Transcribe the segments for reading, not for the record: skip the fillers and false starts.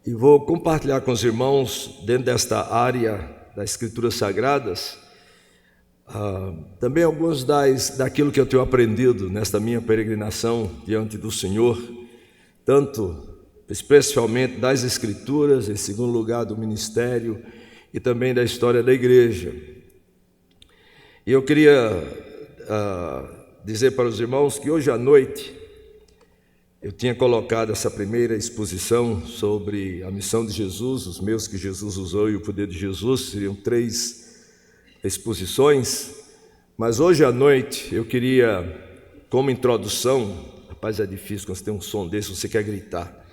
e vou compartilhar com os irmãos, dentro desta área das Escrituras Sagradas, também alguns daquilo que eu tenho aprendido nesta minha peregrinação diante do Senhor, tanto especialmente das Escrituras, em segundo lugar do ministério e também da história da igreja. E eu queria dizer para os irmãos que hoje à noite eu tinha colocado essa primeira exposição sobre a missão de Jesus, os meios que Jesus usou e o poder de Jesus, seriam 3 exposições, mas hoje à noite eu queria, como introdução, rapaz, é difícil quando você tem um som desse, você quer gritar,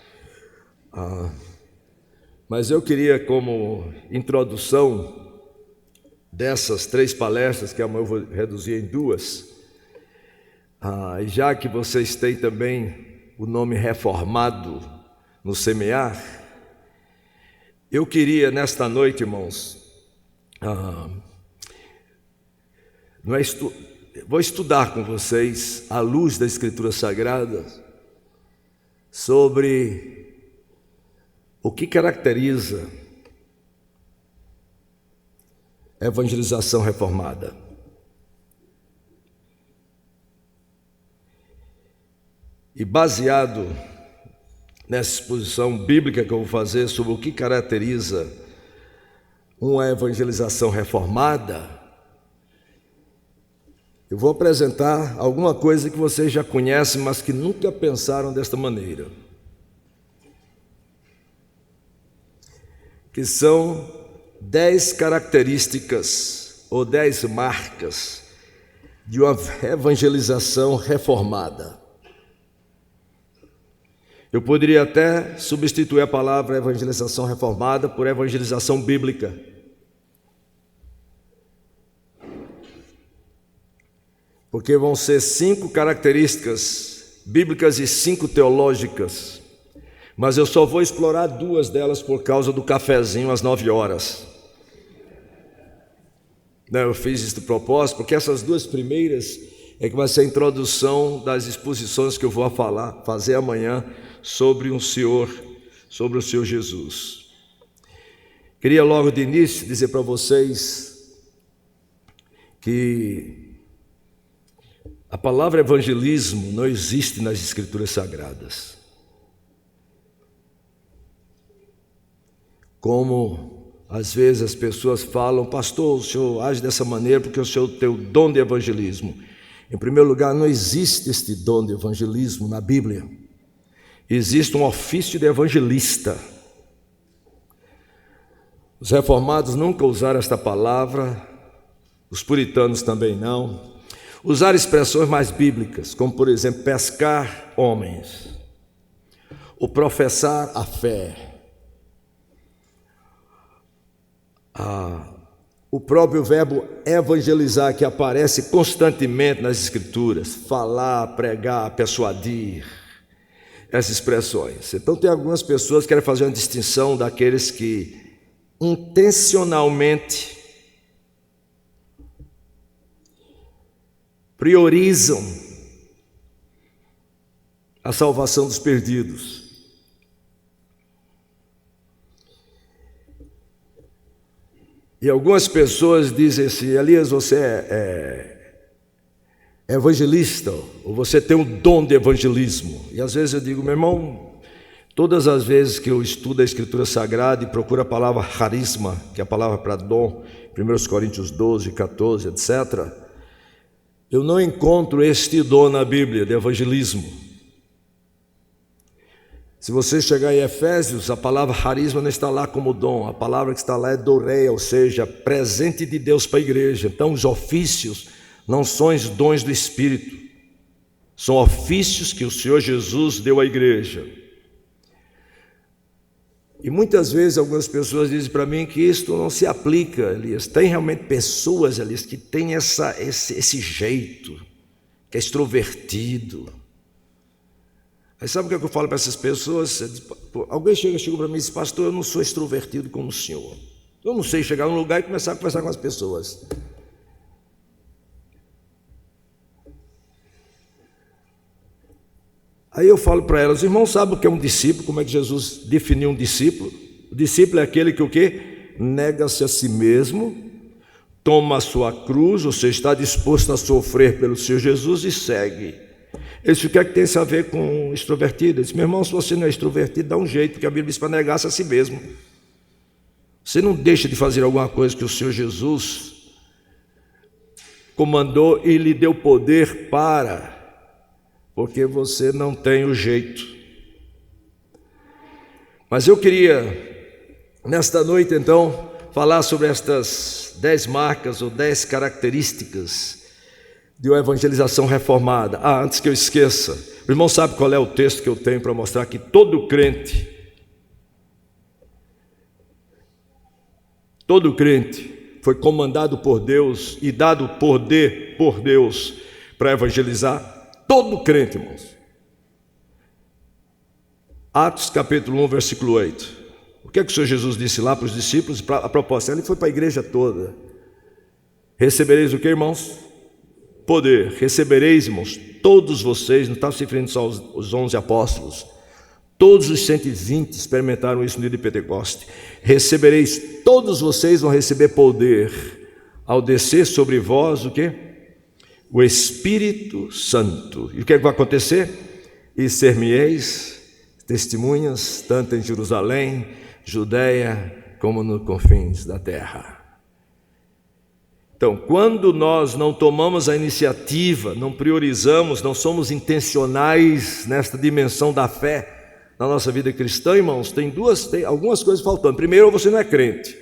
mas eu queria, como introdução dessas 3 palestras, que amanhã eu vou reduzir em 2, e já que vocês têm também o nome reformado no semear, eu queria nesta noite, irmãos, vou estudar com vocês, à luz da Escritura Sagrada, sobre o que caracteriza a evangelização reformada. E baseado nessa exposição bíblica que eu vou fazer sobre o que caracteriza uma evangelização reformada, eu vou apresentar alguma coisa que vocês já conhecem, mas que nunca pensaram desta maneira, que são 10 características ou 10 marcas de uma evangelização reformada. Eu poderia até substituir a palavra evangelização reformada por evangelização bíblica. Porque vão ser 5 características bíblicas e 5 teológicas. Mas eu só vou explorar 2 delas por causa do cafezinho às 9 horas. Não, eu fiz isso de propósito, porque essas 2 primeiras é que vai ser a introdução das exposições que eu vou fazer amanhã sobre o Senhor Jesus. Queria logo de início dizer para vocês que a palavra evangelismo não existe nas Escrituras Sagradas. Como às vezes as pessoas falam, pastor, o senhor age dessa maneira porque o senhor tem o dom de evangelismo. Em primeiro lugar, não existe este dom de evangelismo na Bíblia. Existe um ofício de evangelista. Os reformados nunca usaram esta palavra, os puritanos também não. Usaram expressões mais bíblicas, como por exemplo, pescar homens, ou professar a fé. O próprio verbo evangelizar, que aparece constantemente nas Escrituras, falar, pregar, persuadir, essas expressões. Então tem algumas pessoas que querem fazer uma distinção daqueles que intencionalmente priorizam a salvação dos perdidos. E algumas pessoas dizem assim, Elias, você é evangelista, ou você tem um dom de evangelismo. E às vezes eu digo, meu irmão, todas as vezes que eu estudo a Escritura Sagrada e procuro a palavra carisma, que é a palavra para dom, 1 Coríntios 12, 14, etc., eu não encontro este dom na Bíblia de evangelismo. Se você chegar em Efésios, a palavra carisma não está lá como dom, a palavra que está lá é doureia, ou seja, presente de Deus para a igreja. Então os ofícios não são os dons do Espírito, são ofícios que o Senhor Jesus deu à igreja. E muitas vezes algumas pessoas dizem para mim que isto não se aplica, Elias. Tem realmente pessoas, Elias, que têm esse jeito, que é extrovertido. Aí sabe o que eu falo para essas pessoas? Alguém chega para mim e diz, pastor, eu não sou extrovertido como o senhor. Eu não sei chegar num lugar e começar a conversar com as pessoas. Aí eu falo para elas: os irmãos sabem o que é um discípulo? Como é que Jesus definiu um discípulo? O discípulo é aquele que o quê? Nega-se a si mesmo, toma a sua cruz, ou seja, está disposto a sofrer pelo Senhor Jesus e segue. Isso quer que tem a ver com extrovertido? Ele diz: meu irmão, se você não é extrovertido, dá um jeito, porque a Bíblia diz para negar-se a si mesmo. Você não deixa de fazer alguma coisa que o Senhor Jesus comandou e lhe deu poder para, porque você não tem o jeito. Mas eu queria, nesta noite então, falar sobre estas 10 marcas ou 10 características de uma evangelização reformada. Antes que eu esqueça, o irmão sabe qual é o texto que eu tenho para mostrar que todo crente foi comandado por Deus e dado poder por Deus para evangelizar? Todo crente, irmãos. Atos capítulo 1, versículo 8. O que é que o Senhor Jesus disse lá para os discípulos? A propósito, ele foi para a igreja toda. Recebereis o que, irmãos? Poder. Recebereis, irmãos, todos vocês, não está se referindo só aos 11 apóstolos, todos os 120 experimentaram isso no dia de Pentecoste. Recebereis, todos vocês vão receber poder ao descer sobre vós o quê? O Espírito Santo. E o que é que vai acontecer? E ser-me-eis testemunhas, tanto em Jerusalém, Judeia, como nos confins da terra. Então, quando nós não tomamos a iniciativa, não priorizamos, não somos intencionais nesta dimensão da fé na nossa vida cristã, irmãos, tem algumas coisas faltando. Primeiro, você não é crente,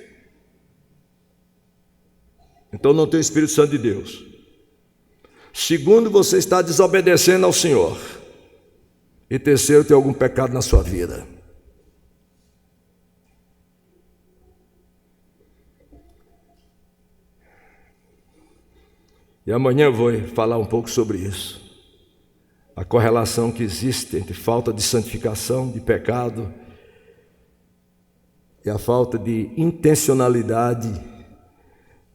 então não tem o Espírito Santo de Deus. Segundo, você está desobedecendo ao Senhor. E terceiro, tem algum pecado na sua vida. E amanhã eu vou falar um pouco sobre isso. A correlação que existe entre falta de santificação, de pecado, e a falta de intencionalidade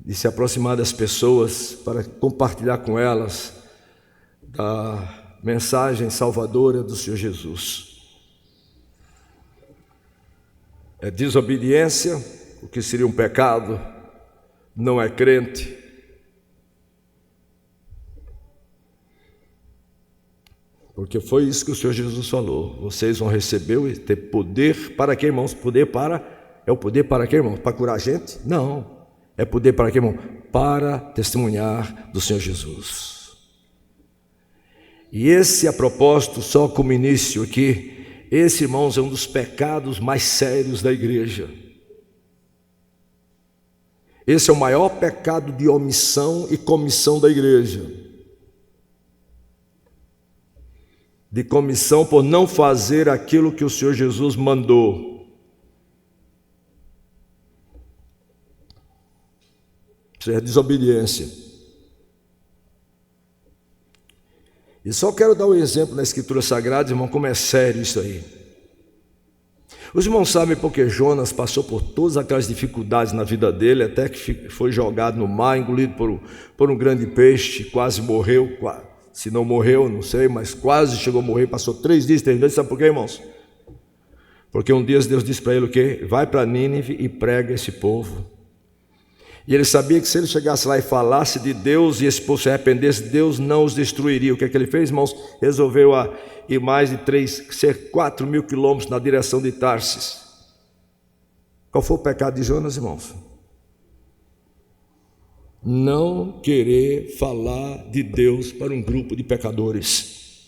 de se aproximar das pessoas para compartilhar com elas da mensagem salvadora do Senhor Jesus. É desobediência, o que seria um pecado, não é crente. Porque foi isso que o Senhor Jesus falou: vocês vão receber e ter poder para quê, irmãos? É o poder para quê, irmãos? Para curar a gente? Não. É poder para quê, irmão? Para testemunhar do Senhor Jesus. E esse, a propósito, só como início aqui, esse, irmãos, é um dos pecados mais sérios da igreja. Esse é o maior pecado de omissão e comissão da igreja. De comissão por não fazer aquilo que o Senhor Jesus mandou. Isso é desobediência. E só quero dar um exemplo na Escritura Sagrada, irmão, como é sério isso aí. Os irmãos sabem porque Jonas passou por todas aquelas dificuldades na vida dele, até que foi jogado no mar, engolido por um grande peixe, quase morreu, se não morreu, não sei, mas quase chegou a morrer, passou 3 dias, 3 noites. Sabe por quê, irmãos? Porque um dia Deus disse para ele o quê? Vai para Nínive e prega esse povo. E ele sabia que se ele chegasse lá e falasse de Deus e esse povo se arrependesse, Deus não os destruiria. O que é que ele fez, irmãos? Resolveu ir mais de 4 mil quilômetros na direção de Tarsis. Qual foi o pecado de Jonas, irmãos? Não querer falar de Deus para um grupo de pecadores.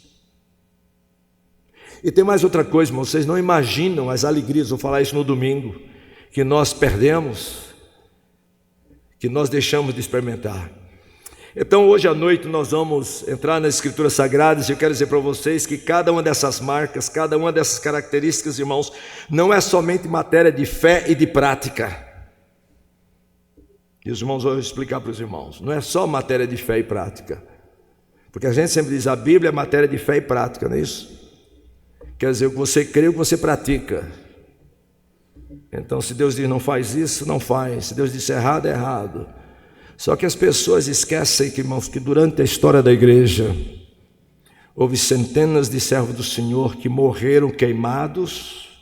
E tem mais outra coisa, irmãos, vocês não imaginam as alegrias, vou falar isso no domingo, que nós perdemos, que nós deixamos de experimentar. Então hoje à noite nós vamos entrar nas Escrituras Sagradas e eu quero dizer para vocês que cada uma dessas marcas, cada uma dessas características, irmãos, não é somente matéria de fé e de prática. E os irmãos vão explicar para os irmãos, não é só matéria de fé e prática, porque a gente sempre diz, a Bíblia é matéria de fé e prática, não é isso? Quer dizer, o que você crê, o que você pratica. Então se Deus diz não faz isso, não faz. Se Deus diz errado, é errado. Só que as pessoas esquecem, irmãos, que durante a história da igreja, houve centenas de servos do Senhor que morreram queimados,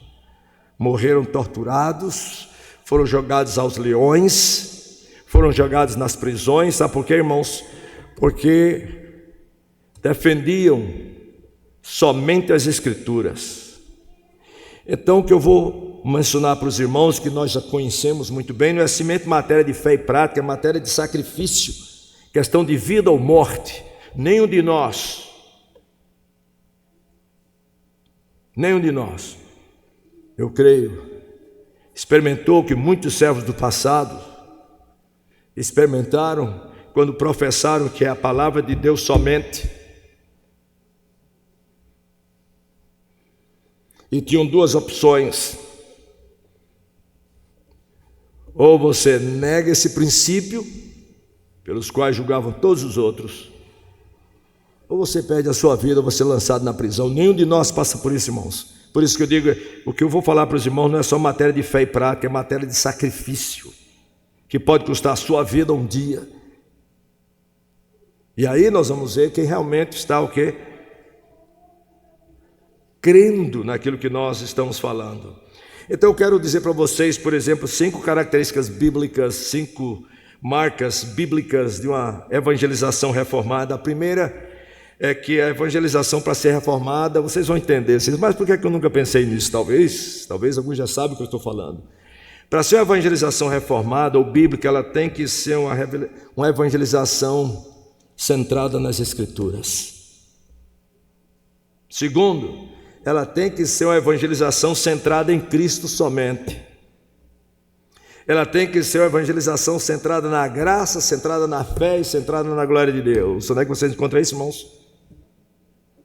morreram torturados, foram jogados aos leões, foram jogados nas prisões. Sabe por quê, irmãos? Porque defendiam somente as Escrituras. Então, o que eu vou mencionar para os irmãos, que nós já conhecemos muito bem, não é somente matéria de fé e prática, é matéria de sacrifício, questão de vida ou morte. Nenhum de nós, eu creio, experimentou o que muitos servos do passado experimentaram quando professaram que é a palavra de Deus somente. E tinham duas opções: ou você nega esse princípio, pelos quais julgavam todos os outros, ou você perde a sua vida, ou você é lançado na prisão. Nenhum de nós passa por isso, irmãos. Por isso que eu digo, o que eu vou falar para os irmãos não é só matéria de fé e prática, é matéria de sacrifício, que pode custar a sua vida um dia. E aí nós vamos ver quem realmente está o quê? Crendo naquilo que nós estamos falando. Então eu quero dizer para vocês, por exemplo, 5 características bíblicas, 5 marcas bíblicas de uma evangelização reformada. A primeira é que a evangelização, para ser reformada, vocês vão entender. Mas por que eu nunca pensei nisso? Talvez alguns já sabem o que eu estou falando. Para ser uma evangelização reformada ou bíblica, ela tem que ser uma evangelização centrada nas Escrituras. Segundo, ela tem que ser uma evangelização centrada em Cristo somente. Ela tem que ser uma evangelização centrada na graça, centrada na fé e centrada na glória de Deus. Onde é que vocês encontram isso, irmãos?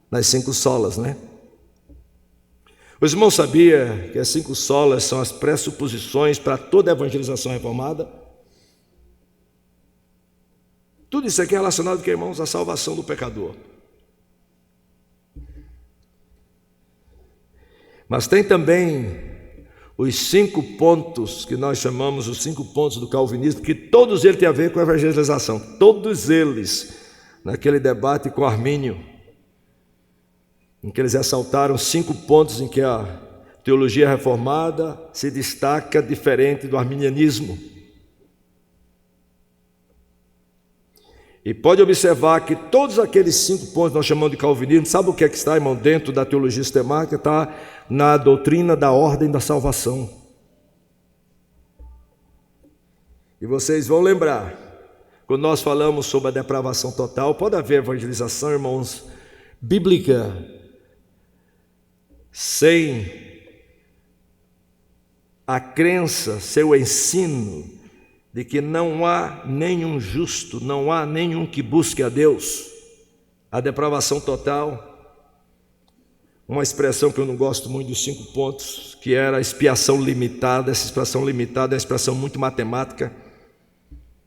Nas 5 solas, né? Os irmãos sabiam que as 5 solas são as pressuposições para toda a evangelização reformada? Tudo isso aqui é relacionado, irmãos, à salvação do pecador. Mas tem também os 5 pontos que nós chamamos os 5 pontos do calvinismo, que todos eles têm a ver com a evangelização. Todos eles, naquele debate com Armínio, em que eles ressaltaram 5 pontos em que a teologia reformada se destaca diferente do arminianismo. E pode observar que todos aqueles 5 pontos nós chamamos de calvinismo. Sabe o que é que está, irmão, dentro da teologia sistemática? Está na doutrina da ordem da salvação. E vocês vão lembrar, quando nós falamos sobre a depravação total, pode haver evangelização, irmãos, bíblica, sem a crença, seu ensino de que não há nenhum justo, não há nenhum que busque a Deus. A depravação total, uma expressão que eu não gosto muito dos 5 pontos, que era a expiação limitada. Essa expressão limitada é uma expressão muito matemática,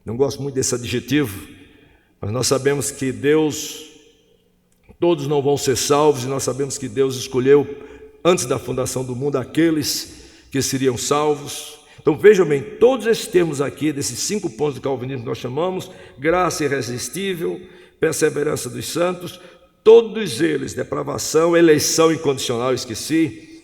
não gosto muito desse adjetivo, mas nós sabemos que Deus, todos não vão ser salvos, e nós sabemos que Deus escolheu antes da fundação do mundo aqueles que seriam salvos. Então vejam bem, todos esses termos aqui, desses 5 pontos do calvinismo que nós chamamos, graça irresistível, perseverança dos santos, todos eles, depravação, eleição incondicional, esqueci,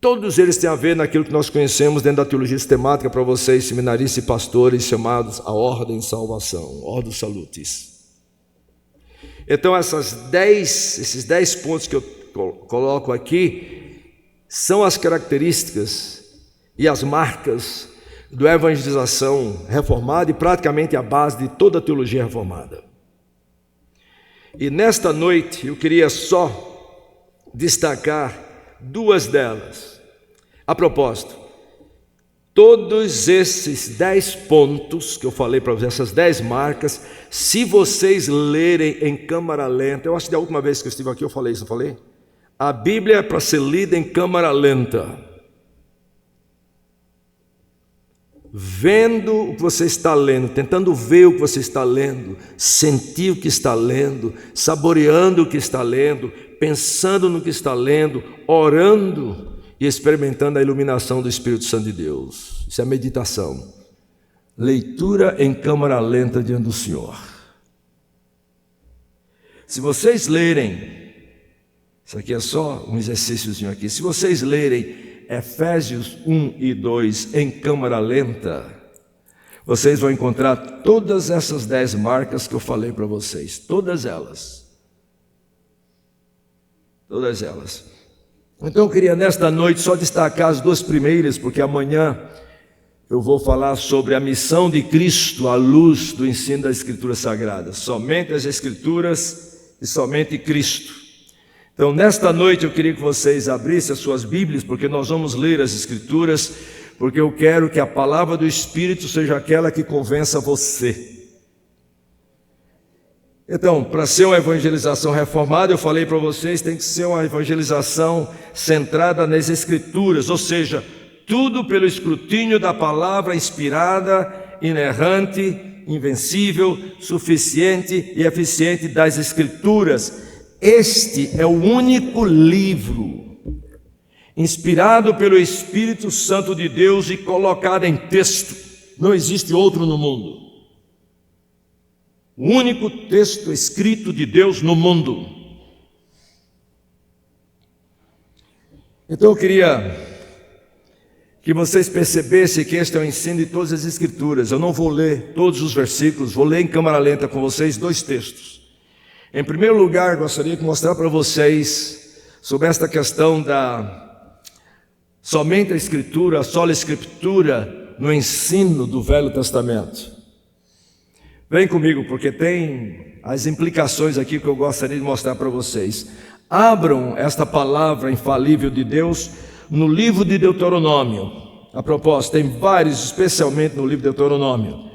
todos eles têm a ver naquilo que nós conhecemos dentro da teologia sistemática, para vocês seminaristas e pastores, chamados a ordem de salvação, ordo salutis. Então esses 10 pontos que eu coloco aqui são as características e as marcas da evangelização reformada e praticamente a base de toda a teologia reformada. E nesta noite eu queria só destacar 2 delas. A propósito, todos esses 10 pontos que eu falei para vocês, essas 10 marcas, se vocês lerem em câmara lenta, eu acho que da última vez que eu estive aqui eu falei isso, não falei? A Bíblia é para ser lida em câmara lenta, vendo o que você está lendo, tentando ver o que você está lendo, sentir o que está lendo, saboreando o que está lendo, pensando no que está lendo, orando e experimentando a iluminação do Espírito Santo de Deus. Isso é meditação. Leitura em câmara lenta diante do Senhor. Se vocês lerem, isso aqui é só um exercíciozinho aqui, se vocês lerem Efésios 1 e 2 em câmara lenta, vocês vão encontrar todas essas 10 marcas que eu falei para vocês, todas elas. Todas elas. Então eu queria nesta noite só destacar as 2 primeiras, porque amanhã eu vou falar sobre a missão de Cristo à luz do ensino das Escrituras Sagradas. Somente as Escrituras e somente Cristo. Então nesta noite eu queria que vocês abrissem as suas Bíblias, porque nós vamos ler as Escrituras, porque eu quero que a palavra do Espírito seja aquela que convença você. Então, para ser uma evangelização reformada, eu falei para vocês, tem que ser uma evangelização centrada nas Escrituras, ou seja, tudo pelo escrutínio da palavra inspirada, inerrante, invencível, suficiente e eficiente das Escrituras. Este é o único livro inspirado pelo Espírito Santo de Deus e colocado em texto. Não existe outro no mundo. O único texto escrito de Deus no mundo. Então eu queria que vocês percebessem que este é o ensino de todas as Escrituras. Eu não vou ler todos os versículos, vou ler em câmara lenta com vocês 2 textos. Em primeiro lugar, gostaria de mostrar para vocês sobre esta questão da somente a Escritura, a sola Escritura no ensino do Velho Testamento. Vem comigo, porque tem as implicações aqui que eu gostaria de mostrar para vocês. Abram esta palavra infalível de Deus no livro de Deuteronômio. A propósito, tem vários, especialmente no livro de Deuteronômio.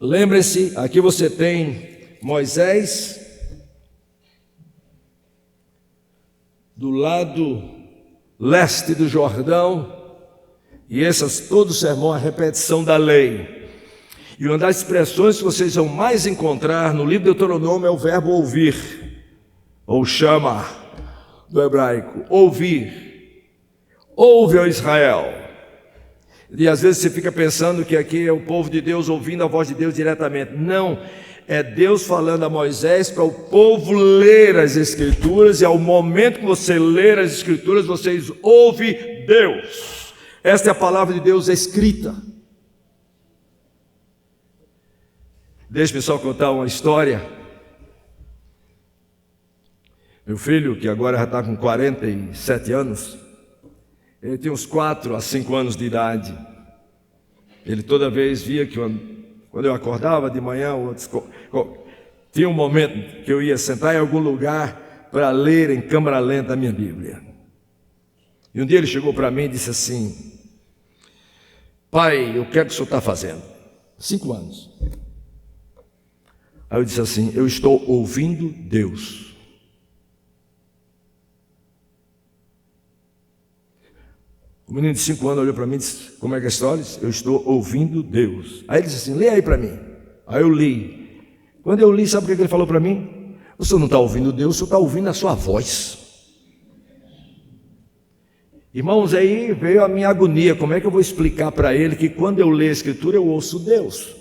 Lembre-se, aqui você tem Moisés do lado leste do Jordão, e todo o sermão é a repetição da lei. E uma das expressões que vocês vão mais encontrar no livro de Deuteronômio é o verbo ouvir, ou chama, do hebraico, ouvir. Ouve, ó Israel. E às vezes você fica pensando que aqui é o povo de Deus ouvindo a voz de Deus diretamente. Não, é Deus falando a Moisés para o povo ler as Escrituras, e ao momento que você ler as Escrituras, vocês ouvem Deus. Esta é a palavra de Deus escrita. Deixe-me só contar uma história. Meu filho, que agora já está com 47 anos, ele tinha uns 4 a 5 anos de idade. Ele toda vez via que quando eu acordava de manhã, tinha um momento que eu ia sentar em algum lugar para ler em câmara lenta a minha Bíblia. E um dia ele chegou para mim e disse assim: pai, o que é que o senhor está fazendo? 5 anos. Aí eu disse assim: eu estou ouvindo Deus. O menino de 5 anos olhou para mim e disse: como é que é a história? Eu estou ouvindo Deus. Aí ele disse assim: lê aí para mim. Aí eu li. Quando eu li, sabe o que ele falou para mim? O senhor não está ouvindo Deus, o senhor está ouvindo a sua voz. Irmãos, aí veio a minha agonia. Como é que eu vou explicar para ele que quando eu leio a Escritura eu ouço Deus?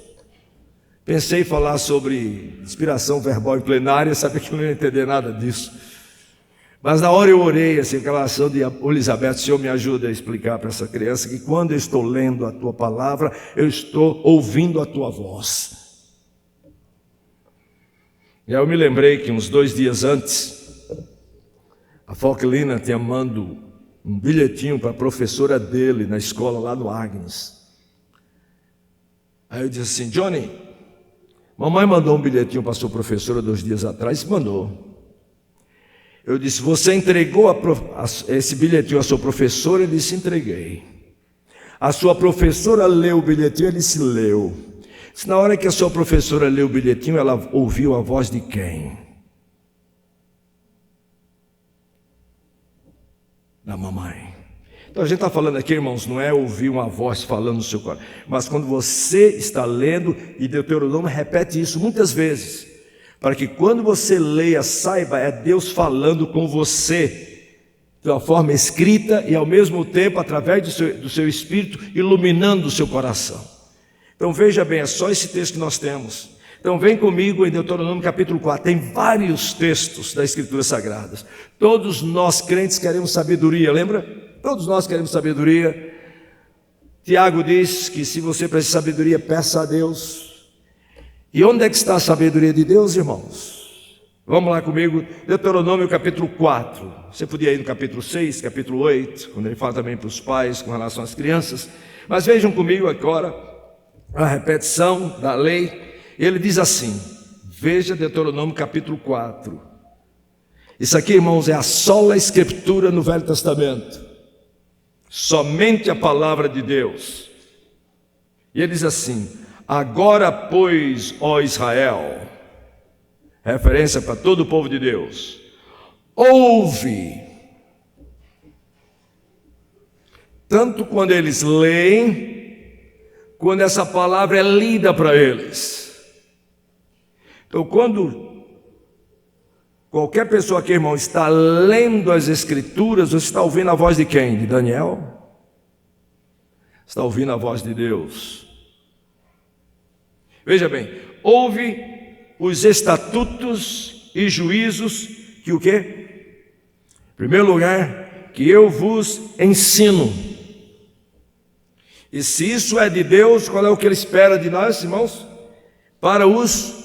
Pensei em falar sobre inspiração verbal em plenária, sabia que eu não ia entender nada disso. Mas na hora eu orei, assim, aquela oração de Elizabeth: Senhor, me ajuda a explicar para essa criança que quando eu estou lendo a Tua palavra, eu estou ouvindo a Tua voz. E aí eu me lembrei que uns 2 dias antes, a Falklina tinha mandado um bilhetinho para a professora dele na escola lá no Agnes. Aí eu disse assim: Johnny, mamãe mandou um bilhetinho para a sua professora 2 dias atrás. Mandou. Eu disse: você entregou esse bilhetinho à sua professora? Ele disse: entreguei. A sua professora leu o bilhetinho? Ele disse: leu. Disse: na hora que a sua professora leu o bilhetinho, ela ouviu a voz de quem? Da mamãe. Então a gente está falando aqui, irmãos, não é ouvir uma voz falando no seu coração, mas quando você está lendo, e Deuteronômio repete isso muitas vezes, para que quando você leia, saiba, é Deus falando com você, de uma forma escrita e ao mesmo tempo, através do seu Espírito, iluminando o seu coração. Então veja bem, é só esse texto que nós temos. Então vem comigo em Deuteronômio capítulo 4, tem vários textos das Escrituras Sagradas. Todos nós crentes queremos sabedoria, lembra? Todos nós queremos sabedoria. Tiago diz que se você precisa de sabedoria, peça a Deus. E onde é que está a sabedoria de Deus, irmãos? Vamos lá comigo, Deuteronômio capítulo 4. Você podia ir no capítulo 6, capítulo 8, quando ele fala também para os pais com relação às crianças. Mas vejam comigo agora a repetição da lei. Ele diz assim, veja Deuteronômio capítulo 4. Isso aqui, irmãos, é a sola escritura no Velho Testamento. Somente a palavra de Deus. E ele diz assim, agora pois, ó Israel, referência para todo o povo de Deus, ouve, tanto quando eles leem, quando essa palavra é lida para eles. Então, quando qualquer pessoa aqui, irmão, está lendo as Escrituras, você está ouvindo a voz de quem? De Daniel? Está ouvindo a voz de Deus. Veja bem, ouve os estatutos e juízos que o quê? Em primeiro lugar, que eu vos ensino. E se isso é de Deus, qual é o que Ele espera de nós, irmãos? Para os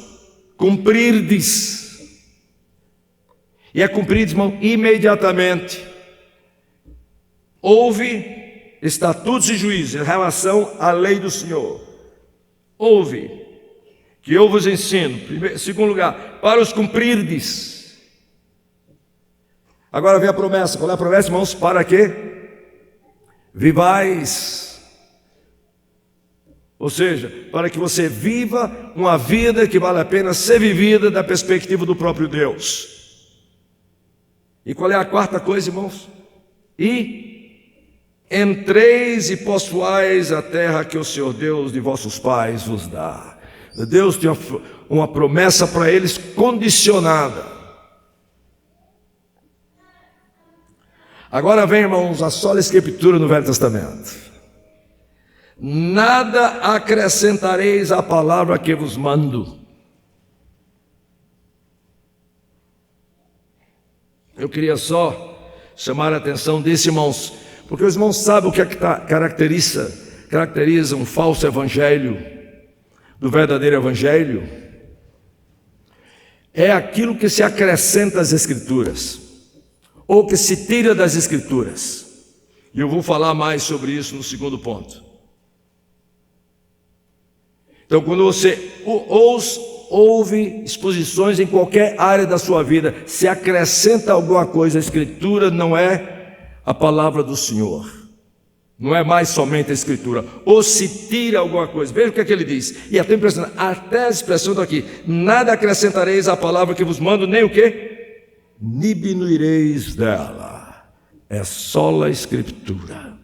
cumprirdes. E é cumprido, irmão, imediatamente. Ouve estatutos e juízos em relação à lei do Senhor. Ouve, que eu vos ensino. Segundo lugar, para os cumprirdes. Agora vem a promessa. Qual é a promessa, irmãos? Para quê? Vivais. Ou seja, para que você viva uma vida que vale a pena ser vivida da perspectiva do próprio Deus. E qual é a quarta coisa, irmãos? E entreis e possuais a terra que o Senhor Deus de vossos pais vos dá. Deus tem uma promessa para eles condicionada. Agora vem, irmãos, a sola escritura no Velho Testamento. Nada acrescentareis à palavra que vos mando. Eu queria só chamar a atenção desse, irmãos, porque os irmãos sabem o que é que caracteriza um falso evangelho do verdadeiro evangelho. É aquilo que se acrescenta às Escrituras, ou que se tira das Escrituras. E eu vou falar mais sobre isso no segundo ponto. Então, quando você ouve exposições em qualquer área da sua vida, se acrescenta alguma coisa, a Escritura não é a palavra do Senhor, não é mais somente a Escritura, ou se tira alguma coisa. Veja o que é que ele diz, e é até impressionante, até a expressão está aqui: nada acrescentareis à palavra que vos mando, nem o quê? Diminuireis dela. É só a Escritura,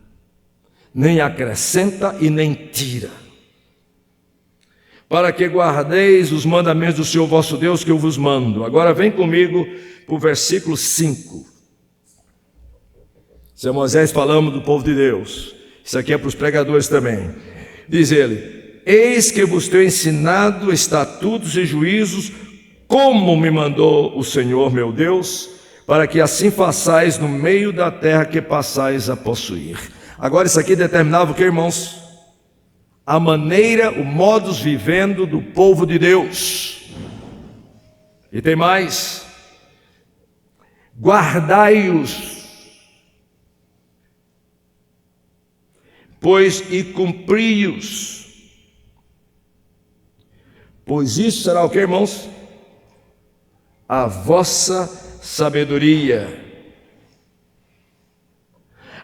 nem acrescenta e nem tira. Para que guardeis os mandamentos do Senhor vosso Deus que eu vos mando. Agora vem comigo para o versículo 5. Isso é Moisés falando do povo de Deus. Isso aqui é para os pregadores também. Diz ele: eis que vos tenho ensinado estatutos e juízos, como me mandou o Senhor meu Deus, para que assim façais no meio da terra que passais a possuir. Agora isso aqui determinava o que, irmãos? A maneira, o modus vivendo do povo de Deus. E tem mais: guardai-os, pois e cumpri-os, pois isso será o que, irmãos? A vossa sabedoria.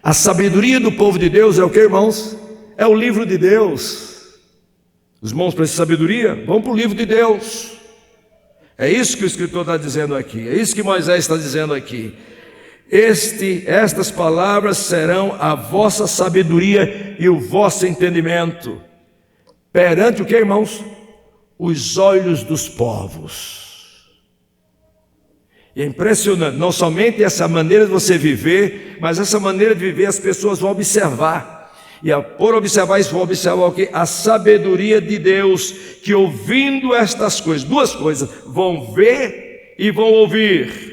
A sabedoria do povo de Deus é o que, irmãos? É o livro de Deus. Os irmãos precisam de sabedoria? Vão para o livro de Deus. É isso que o escritor está dizendo aqui. É isso que Moisés está dizendo aqui. Estas palavras serão a vossa sabedoria e o vosso entendimento. Perante o que, irmãos? Os olhos dos povos. E é impressionante. Não somente essa maneira de você viver, mas essa maneira de viver as pessoas vão observar. por observar isso, vou observar o quê? A sabedoria de Deus, que ouvindo estas coisas, duas coisas, vão ver e vão ouvir.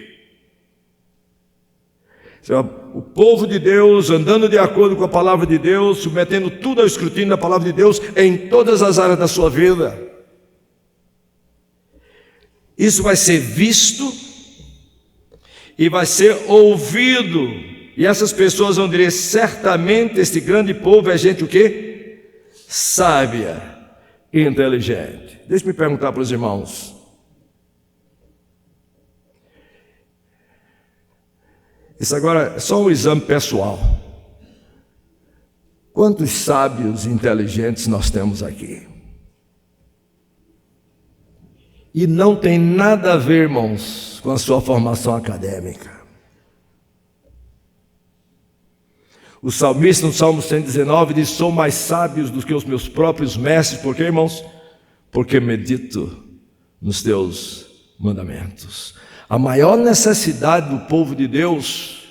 O povo de Deus andando de acordo com a palavra de Deus, submetendo tudo ao escrutínio da palavra de Deus em todas as áreas da sua vida. Isso vai ser visto e vai ser ouvido. E essas pessoas vão dizer: certamente este grande povo é gente o quê? Sábia e inteligente. Deixa-me perguntar para os irmãos. Isso agora é só um exame pessoal. Quantos sábios e inteligentes nós temos aqui? E não tem nada a ver, irmãos, com a sua formação acadêmica. O salmista no Salmo 119 diz: sou mais sábio do que os meus próprios mestres. Por quê, irmãos? Porque medito nos teus mandamentos. A maior necessidade do povo de Deus,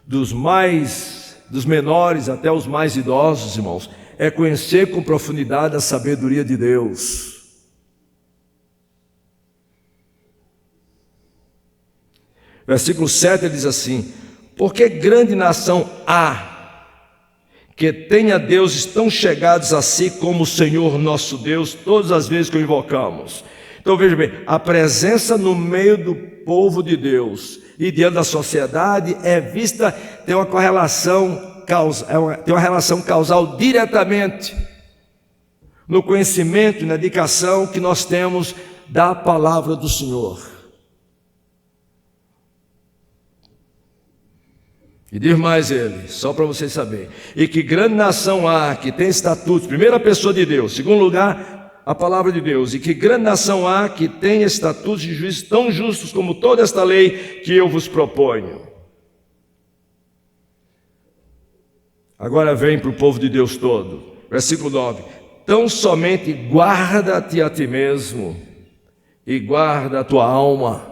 dos menores até os mais idosos, irmãos, é conhecer com profundidade a sabedoria de Deus. Versículo 7 ele diz assim: porque grande nação há que tenha deuses tão chegados a si como o Senhor nosso Deus, todas as vezes que o invocamos. Então veja bem, a presença no meio do povo de Deus e diante da sociedade é vista, tem uma correlação, tem uma relação causal diretamente no conhecimento e na dedicação que nós temos da palavra do Senhor. E diz mais ele, só para vocês saberem: e que grande nação há que tem estatutos, primeira pessoa de Deus, segundo lugar, a palavra de Deus, e que grande nação há que tem estatutos de juízes tão justos como toda esta lei que eu vos proponho. Agora vem para o povo de Deus todo, versículo 9: tão somente guarda-te a ti mesmo e guarda a tua alma,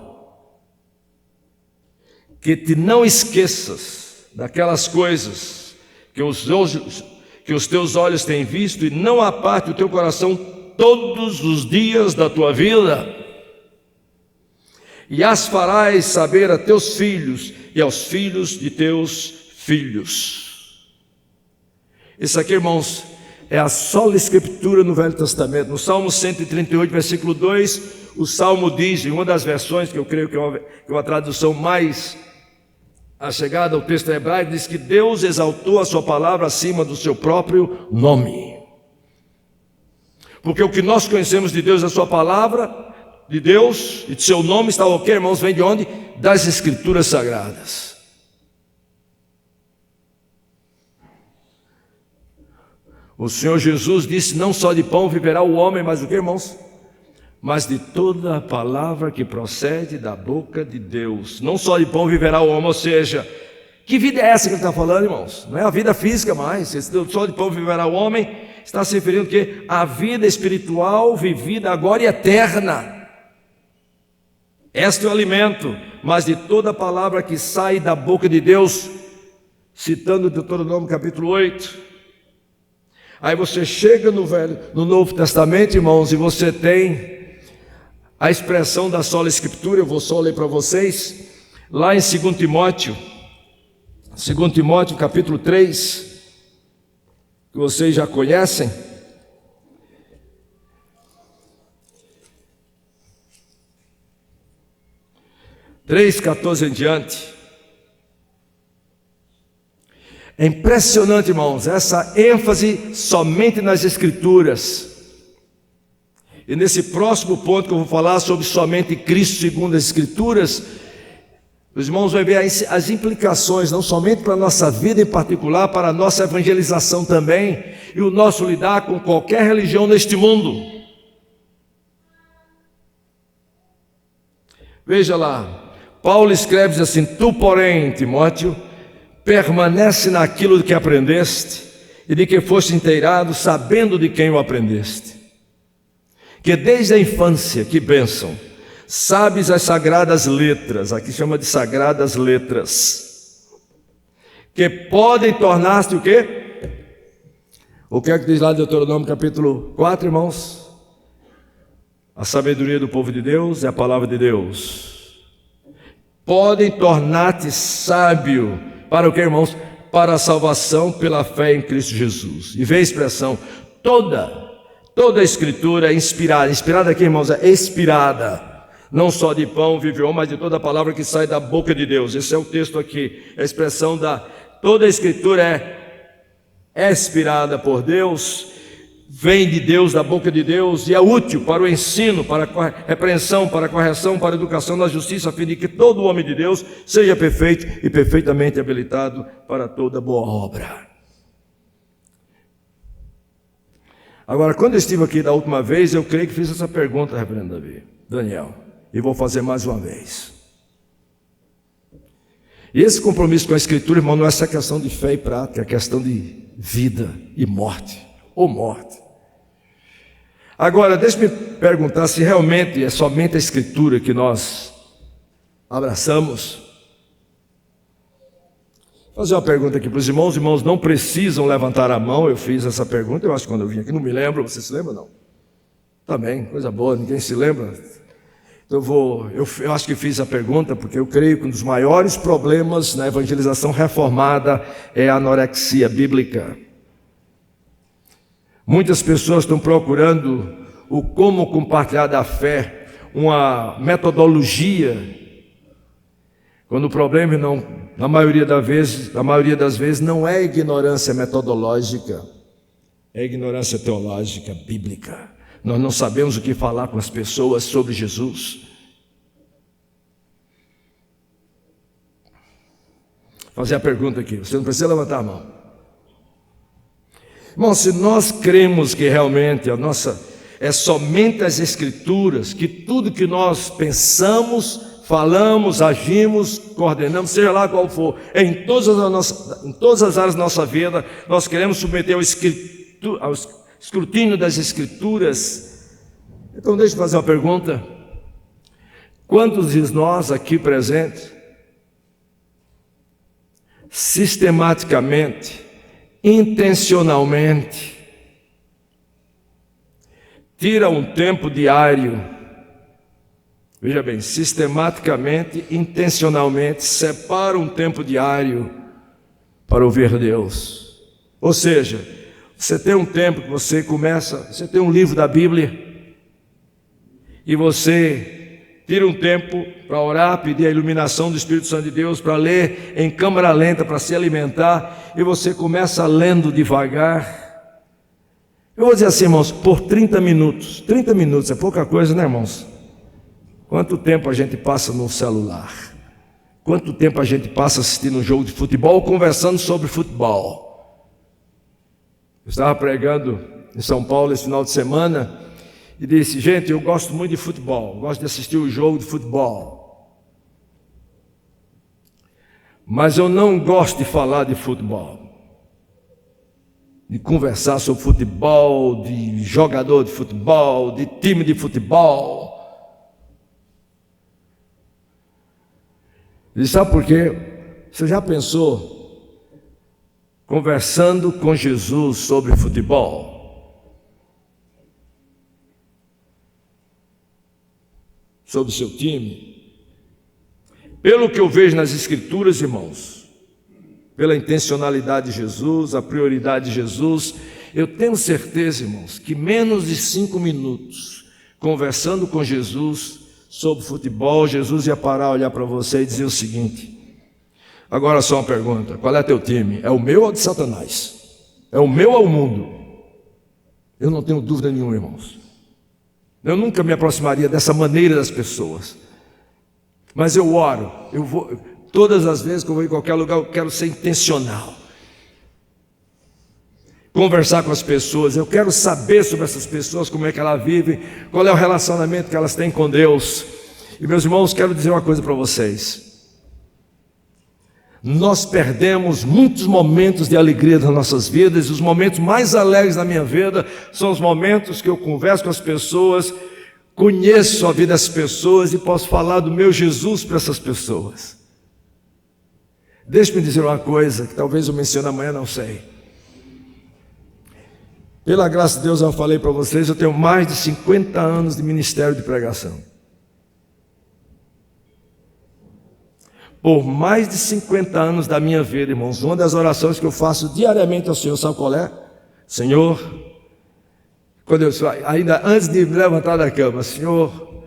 que te não esqueças daquelas coisas que os teus olhos têm visto, e não aparte o teu coração todos os dias da tua vida, e as farás saber a teus filhos e aos filhos de teus filhos. Isso aqui, irmãos, é a sola escritura no Velho Testamento. No Salmo 138, versículo 2, o Salmo diz, em uma das versões que eu creio que é uma tradução mais a chegada ao texto hebraico, diz que Deus exaltou a sua palavra acima do seu próprio nome. Porque o que nós conhecemos de Deus, a sua palavra, de Deus e de seu nome, está o que, irmãos? Vem de onde? Das Escrituras Sagradas. O Senhor Jesus disse: não só de pão viverá o homem, mas o que, irmãos? Mas de toda a palavra que procede da boca de Deus. Não só de pão viverá o homem, ou seja, que vida é essa que ele está falando, irmãos? Não é a vida física mais. Só de pão viverá o homem, está se referindo que a vida espiritual vivida agora e eterna. Este é o alimento, mas de toda a palavra que sai da boca de Deus, citando Deuteronômio capítulo 8. Aí você chega no Novo Testamento, irmãos, e você tem a expressão da sola escritura. Eu vou só ler para vocês, lá em 2 Timóteo capítulo 3, que vocês já conhecem. Três, 14 em diante. É impressionante, irmãos, essa ênfase somente nas Escrituras. E nesse próximo ponto que eu vou falar sobre somente Cristo segundo as Escrituras, os irmãos vão ver as implicações, não somente para a nossa vida em particular, para a nossa evangelização também, e o nosso lidar com qualquer religião neste mundo. Veja lá, Paulo escreve assim: tu, porém, Timóteo, permanece naquilo que aprendeste e de que foste inteirado, sabendo de quem o aprendeste, que desde a infância, que bênção, sabes as sagradas letras, aqui chama de sagradas letras, que podem tornar-te o quê? O que é que diz lá em Deuteronômio capítulo 4, irmãos? A sabedoria do povo de Deus é a palavra de Deus. Podem tornar-te sábio para o que, irmãos? Para a salvação pela fé em Cristo Jesus. E vê a expressão, toda a escritura é inspirada. Inspirada aqui, irmãos, é expirada. Não só de pão vive o homem, mas de toda a palavra que sai da boca de Deus. Esse é o texto aqui, a expressão da toda a escritura é inspirada por Deus, vem de Deus, da boca de Deus, e é útil para o ensino, para a repreensão, para a correção, para a educação na justiça, a fim de que todo homem de Deus seja perfeito e perfeitamente habilitado para toda boa obra. Agora, quando eu estive aqui da última vez, eu creio que fiz essa pergunta, reverendo Daniel, e vou fazer mais uma vez. E esse compromisso com a Escritura, irmão, não é essa questão de fé e prática, é questão de vida e morte, ou morte. Agora, deixe-me perguntar se realmente é somente a Escritura que nós abraçamos. Vou fazer uma pergunta aqui para os irmãos não precisam levantar a mão, eu fiz essa pergunta, eu acho que quando eu vim aqui, não me lembro, você se lembra não? Também, coisa boa, ninguém se lembra. Eu acho que fiz a pergunta porque eu creio que um dos maiores problemas na evangelização reformada é a anorexia bíblica. Muitas pessoas estão procurando o como compartilhar da fé, uma metodologia, quando o problema na maioria das vezes não é ignorância metodológica, é ignorância teológica, bíblica. Nós não sabemos o que falar com as pessoas sobre Jesus. Vou fazer a pergunta aqui, você não precisa levantar a mão. Irmão, se nós cremos que realmente é somente as Escrituras, que tudo que nós pensamos, falamos, agimos, coordenamos, seja lá qual for, em todas as áreas da nossa vida, nós queremos submeter ao escrutínio das Escrituras. Então deixa eu fazer uma pergunta. Quantos de nós aqui presentes, sistematicamente, intencionalmente, tira um tempo diário, veja bem, sistematicamente, intencionalmente, separa um tempo diário para ouvir Deus? Ou seja, você tem um tempo que você tem um livro da Bíblia, e você tira um tempo para orar, pedir a iluminação do Espírito Santo de Deus, para ler em câmera lenta, para se alimentar, e você começa lendo devagar. Eu vou dizer assim, irmãos, por 30 minutos. 30 minutos é pouca coisa, né, irmãos? Quanto tempo a gente passa no celular? Quanto tempo a gente passa assistindo um jogo de futebol, conversando sobre futebol? Eu estava pregando em São Paulo esse final de semana e disse, gente, eu gosto muito de futebol, gosto de assistir o jogo de futebol, mas eu não gosto de falar de futebol, de conversar sobre futebol, de jogador de futebol, de time de futebol. E sabe por quê? Você já pensou conversando com Jesus sobre futebol? Sobre o seu time? Pelo que eu vejo nas Escrituras, irmãos, pela intencionalidade de Jesus, a prioridade de Jesus, eu tenho certeza, irmãos, que menos de 5 minutos conversando com Jesus sobre futebol, Jesus ia parar, olhar para você e dizer o seguinte: agora só uma pergunta, qual é teu time? É o meu ou de Satanás? É o meu ou o mundo? Eu não tenho dúvida nenhuma, irmãos. Eu nunca me aproximaria dessa maneira das pessoas. Mas eu oro, todas as vezes que eu vou em qualquer lugar, eu quero ser intencional. Conversar com as pessoas, eu quero saber sobre essas pessoas, como é que elas vivem, qual é o relacionamento que elas têm com Deus. E meus irmãos, quero dizer uma coisa para vocês. Nós perdemos muitos momentos de alegria nas nossas vidas, e os momentos mais alegres da minha vida são os momentos que eu converso com as pessoas, conheço a vida das pessoas e posso falar do meu Jesus para essas pessoas. Deixe-me dizer uma coisa que talvez eu mencione amanhã, não sei. Pela graça de Deus, eu falei para vocês, eu tenho mais de 50 anos de ministério de pregação. Por mais de 50 anos da minha vida, irmãos, uma das orações que eu faço diariamente ao Senhor, sabe qual é? Senhor, quando eu ainda antes de me levantar da cama, Senhor,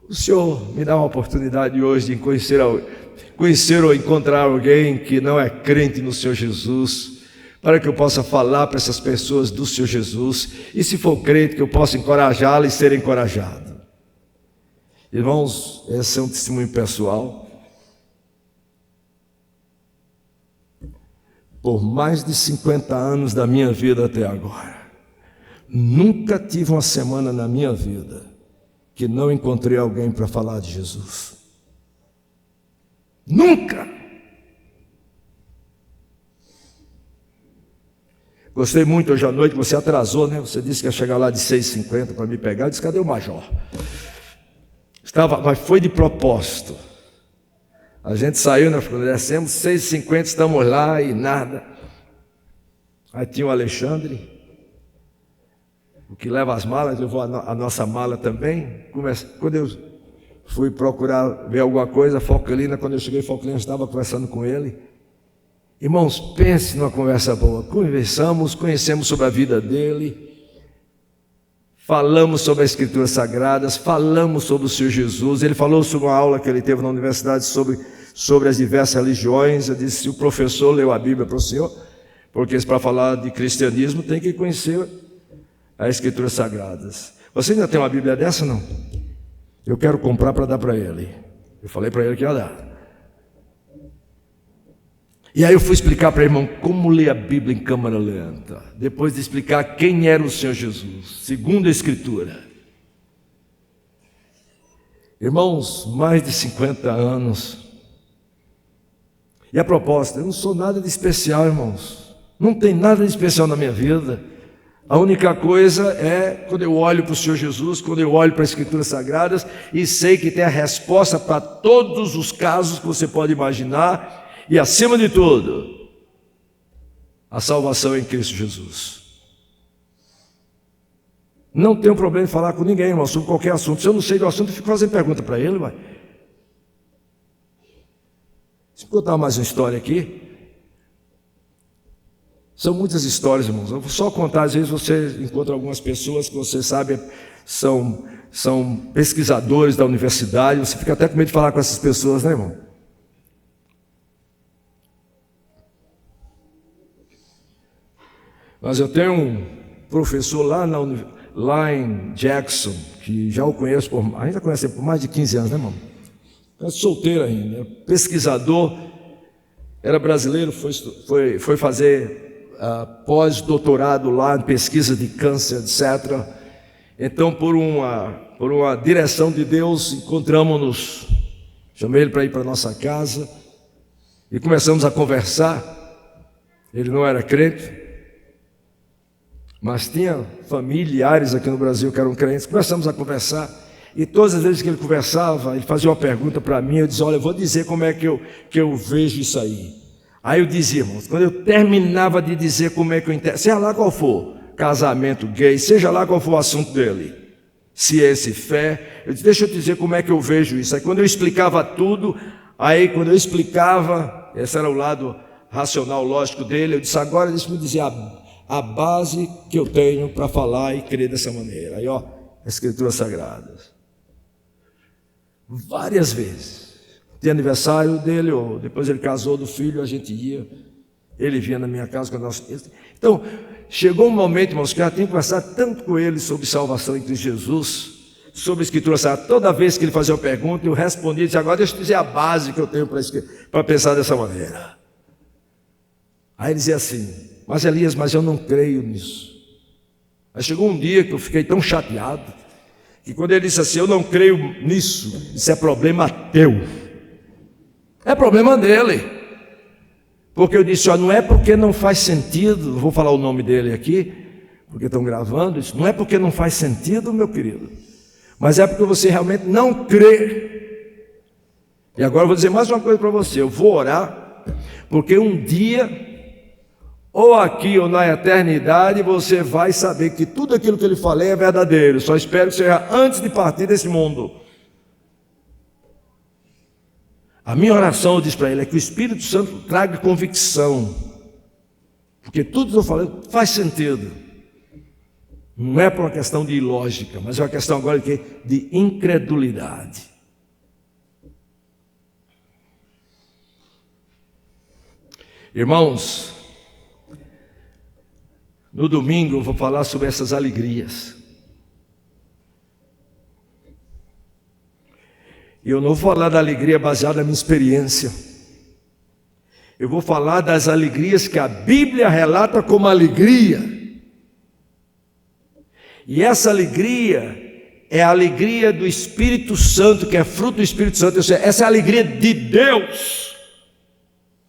o Senhor me dá uma oportunidade hoje de conhecer ou encontrar alguém que não é crente no Senhor Jesus, para que eu possa falar para essas pessoas do Senhor Jesus, e se for crente, que eu possa encorajá-la e ser encorajado. Irmãos, esse é um testemunho pessoal. Por mais de 50 anos da minha vida até agora, nunca tive uma semana na minha vida que não encontrei alguém para falar de Jesus. Nunca! Gostei muito hoje à noite, você atrasou, né? Você disse que ia chegar lá de 6h50 para me pegar. Eu disse, cadê o major? Mas foi de propósito. A gente saiu, né? Descemos 6h50, estamos lá e nada. Aí tinha o Alexandre, o que leva as malas, levou a nossa mala também. Quando eu fui procurar ver alguma coisa, Foquelina, quando eu cheguei, Foquelina estava conversando com ele. Irmãos, pense numa conversa boa. Conversamos, conhecemos sobre a vida dele, falamos sobre as Escrituras Sagradas, falamos sobre o Senhor Jesus. Ele falou sobre uma aula que ele teve na universidade sobre as diversas religiões. Eu disse, se o professor leu a Bíblia para o senhor, porque para falar de cristianismo tem que conhecer as Escrituras Sagradas. Você ainda tem uma Bíblia dessa, não? Eu quero comprar para dar para ele. Eu falei para ele que ia dar. E aí eu fui explicar para o irmão como ler a Bíblia em câmara lenta, depois de explicar quem era o Senhor Jesus, segundo a Escritura. Irmãos, mais de 50 anos. E a proposta, eu não sou nada de especial, irmãos. Não tem nada de especial na minha vida. A única coisa é quando eu olho para o Senhor Jesus, quando eu olho para as Escrituras Sagradas e sei que tem a resposta para todos os casos que você pode imaginar. E acima de tudo, a salvação em Cristo Jesus. Não tenho problema em falar com ninguém, irmão, sobre qualquer assunto. Se eu não sei do assunto, eu fico fazendo pergunta para ele, vai. Deixa eu contar mais uma história aqui. São muitas histórias, irmãos. Eu vou só contar, às vezes você encontra algumas pessoas que você sabe são pesquisadores da universidade. Você fica até com medo de falar com essas pessoas, né, irmão? Mas eu tenho um professor lá em Jackson, que já o conheço, ainda conhece por mais de 15 anos, né, irmão? É solteiro ainda, pesquisador, era brasileiro, foi fazer pós-doutorado lá em pesquisa de câncer, etc. Então, por uma direção de Deus, encontramos-nos, chamei ele para ir para a nossa casa e começamos a conversar. Ele não era crente, mas tinha familiares aqui no Brasil que eram crentes. Começamos a conversar, e todas as vezes que ele conversava, ele fazia uma pergunta para mim. Eu dizia, olha, eu vou dizer como é que eu vejo isso aí. Aí eu dizia, irmãos, quando eu terminava de dizer como é que eu entendo, seja lá qual for, casamento gay, seja lá qual for o assunto dele, ciência e fé, eu disse, deixa eu te dizer como é que eu vejo isso. Aí quando eu explicava tudo, esse era o lado racional, lógico dele, eu disse, agora deixa-me dizer a base que eu tenho para falar e crer dessa maneira. Aí, ó, as Escrituras Sagradas. Várias vezes. Tinha aniversário dele, ou depois ele casou do filho, a gente ia. Ele vinha na minha casa com a nossa. Então, chegou um momento, irmãos, que eu já tinha conversado tanto com ele sobre salvação em Cristo Jesus, sobre a Escritura Sagrada. Toda vez que ele fazia uma pergunta, eu respondia e dizia, agora deixa eu dizer a base que eu tenho para pensar dessa maneira. Aí ele dizia assim, mas Elias, mas eu não creio nisso. Aí chegou um dia que eu fiquei tão chateado, que quando ele disse assim, eu não creio nisso, isso é problema teu. É problema dele. Porque eu disse, ó, não é porque não faz sentido, não vou falar o nome dele aqui, porque estão gravando isso, não é porque não faz sentido, meu querido, mas é porque você realmente não crê. E agora eu vou dizer mais uma coisa para você, eu vou orar, porque um dia ou aqui ou na eternidade, você vai saber que tudo aquilo que eu lhe falei é verdadeiro. Só espero que seja antes de partir desse mundo. A minha oração, eu disse para ele, é que o Espírito Santo traga convicção, porque tudo que eu falei faz sentido. Não é por uma questão de ilógica, mas é uma questão agora de quê? De incredulidade. Irmãos, no domingo eu vou falar sobre essas alegrias. E eu não vou falar da alegria baseada na minha experiência. Eu vou falar das alegrias que a Bíblia relata como alegria. E essa alegria é a alegria do Espírito Santo, que é fruto do Espírito Santo. Essa é a alegria de Deus.